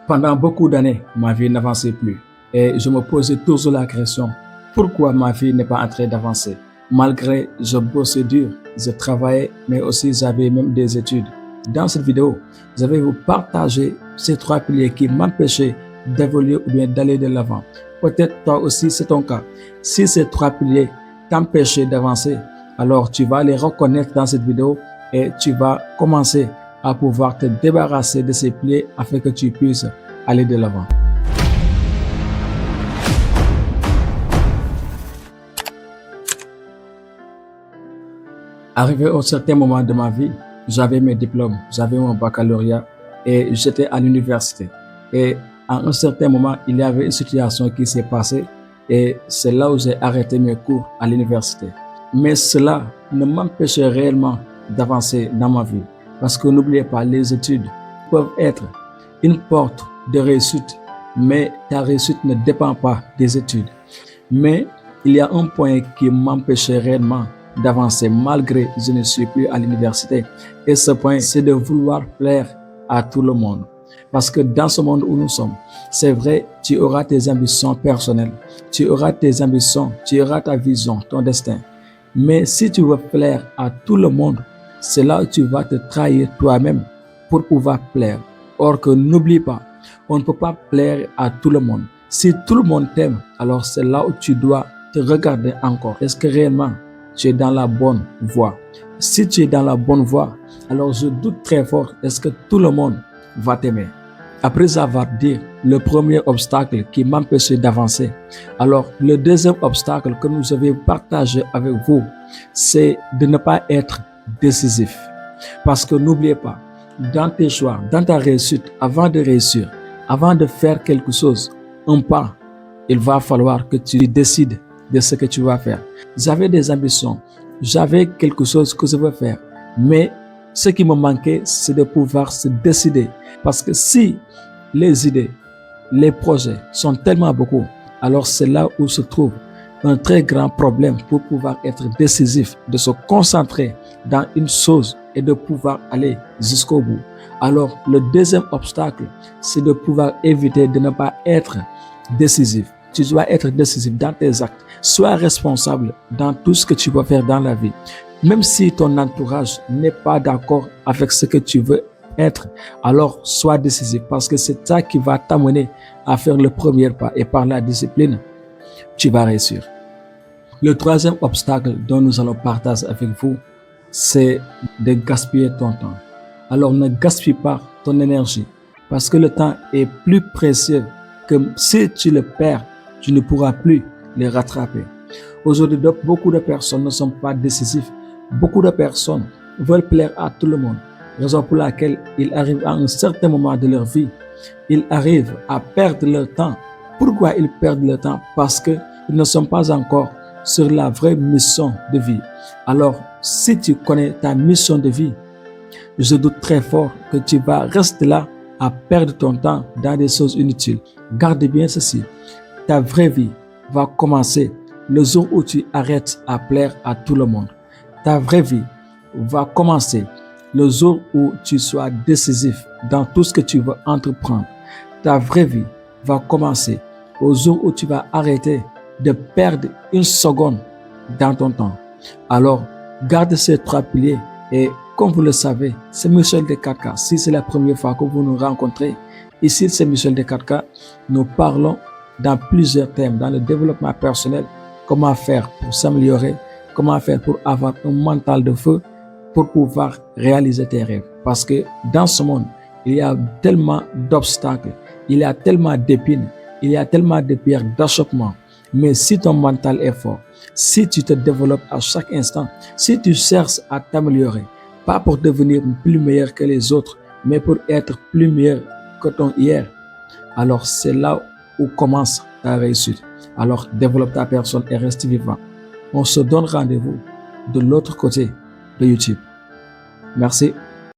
Pendant beaucoup d'années, ma vie n'avançait plus et je me posais toujours la question, pourquoi ma vie n'est pas en train d'avancer? Malgré je bossais dur, je travaillais, mais aussi j'avais même des études. Dans cette vidéo, je vais vous partager ces trois piliers qui m'empêchaient d'évoluer ou bien d'aller de l'avant. Peut-être toi aussi c'est ton cas. Si ces trois piliers t'empêchaient d'avancer, alors tu vas les reconnaître dans cette vidéo et tu vas commencer à pouvoir te débarrasser de ces piliers afin que tu puisses aller de l'avant. Arrivé au certain moment de ma vie, j'avais mes diplômes, j'avais mon baccalauréat et j'étais à l'université. Et à un certain moment, il y avait une situation qui s'est passée et c'est là où j'ai arrêté mes cours à l'université. Mais cela ne m'empêchait réellement d'avancer dans ma vie. Parce que n'oubliez pas, les études peuvent être une porte de réussite, mais ta réussite ne dépend pas des études. Mais il y a un point qui m'empêchait réellement d'avancer malgré que je ne suis plus à l'université. Et ce point, c'est de vouloir plaire à tout le monde. Parce que dans ce monde où nous sommes, c'est vrai, tu auras tes ambitions personnelles, tu auras tes ambitions, tu auras ta vision, ton destin. Mais si tu veux plaire à tout le monde, c'est là où tu vas te trahir toi-même pour pouvoir plaire. Or que n'oublie pas, on ne peut pas plaire à tout le monde. Si tout le monde t'aime, alors c'est là où tu dois te regarder encore. Est-ce que réellement tu es dans la bonne voie? Si tu es dans la bonne voie, alors je doute très fort, est-ce que tout le monde va t'aimer? Après avoir dit le premier obstacle qui m'empêchait d'avancer, alors le deuxième obstacle que nous avons partagé avec vous, c'est de ne pas être décisif. Parce que n'oubliez pas, dans tes choix, dans ta réussite, avant de réussir, avant de faire quelque chose, un pas, il va falloir que tu décides de ce que tu vas faire. J'avais des ambitions, j'avais quelque chose que je veux faire, mais ce qui me manquait, c'est de pouvoir se décider. Parce que si les idées, les projets sont tellement beaucoup, alors c'est là où se trouve un très grand problème pour pouvoir être décisif, de se concentrer dans une chose et de pouvoir aller jusqu'au bout. Alors, le deuxième obstacle, c'est de pouvoir éviter de ne pas être décisif. Tu dois être décisif dans tes actes. Sois responsable dans tout ce que tu vas faire dans la vie. Même si ton entourage n'est pas d'accord avec ce que tu veux être, alors sois décisif parce que c'est ça qui va t'amener à faire le premier pas et par la discipline, tu vas réussir. Le troisième obstacle dont nous allons partager avec vous, c'est de gaspiller ton temps. Alors ne gaspille pas ton énergie parce que le temps est plus précieux que si tu le perds, tu ne pourras plus le rattraper. Aujourd'hui, beaucoup de personnes ne sont pas décisives. Beaucoup de personnes veulent plaire à tout le monde. Raison pour laquelle ils arrivent à un certain moment de leur vie, ils arrivent à perdre leur temps. Pourquoi ils perdent leur temps? Parce qu'ils ne sont pas encore sur la vraie mission de vie. Alors, si tu connais ta mission de vie, je doute très fort que tu vas rester là à perdre ton temps dans des choses inutiles. Garde bien ceci. Ta vraie vie va commencer le jour où tu arrêtes à plaire à tout le monde. Ta vraie vie va commencer le jour où tu sois décisif dans tout ce que tu veux entreprendre. Ta vraie vie va commencer au jour où tu vas arrêter de perdre une seconde dans ton temps. Alors, garde ces trois piliers et comme vous le savez, c'est Michel Descartes. Si c'est la première fois que vous nous rencontrez, ici c'est Michel Descartes. Nous parlons dans plusieurs thèmes, dans le développement personnel, comment faire pour s'améliorer, comment faire pour avoir un mental de feu, pour pouvoir réaliser tes rêves. Parce que dans ce monde, il y a tellement d'obstacles, il y a tellement d'épines, il y a tellement de pierres d'achoppement. Mais si ton mental est fort, si tu te développes à chaque instant, si tu cherches à t'améliorer, pas pour devenir plus meilleur que les autres, mais pour être plus meilleur que ton hier, alors c'est là où commence ta réussite. Alors développe ta personne et reste vivant. On se donne rendez-vous de l'autre côté de YouTube. Merci.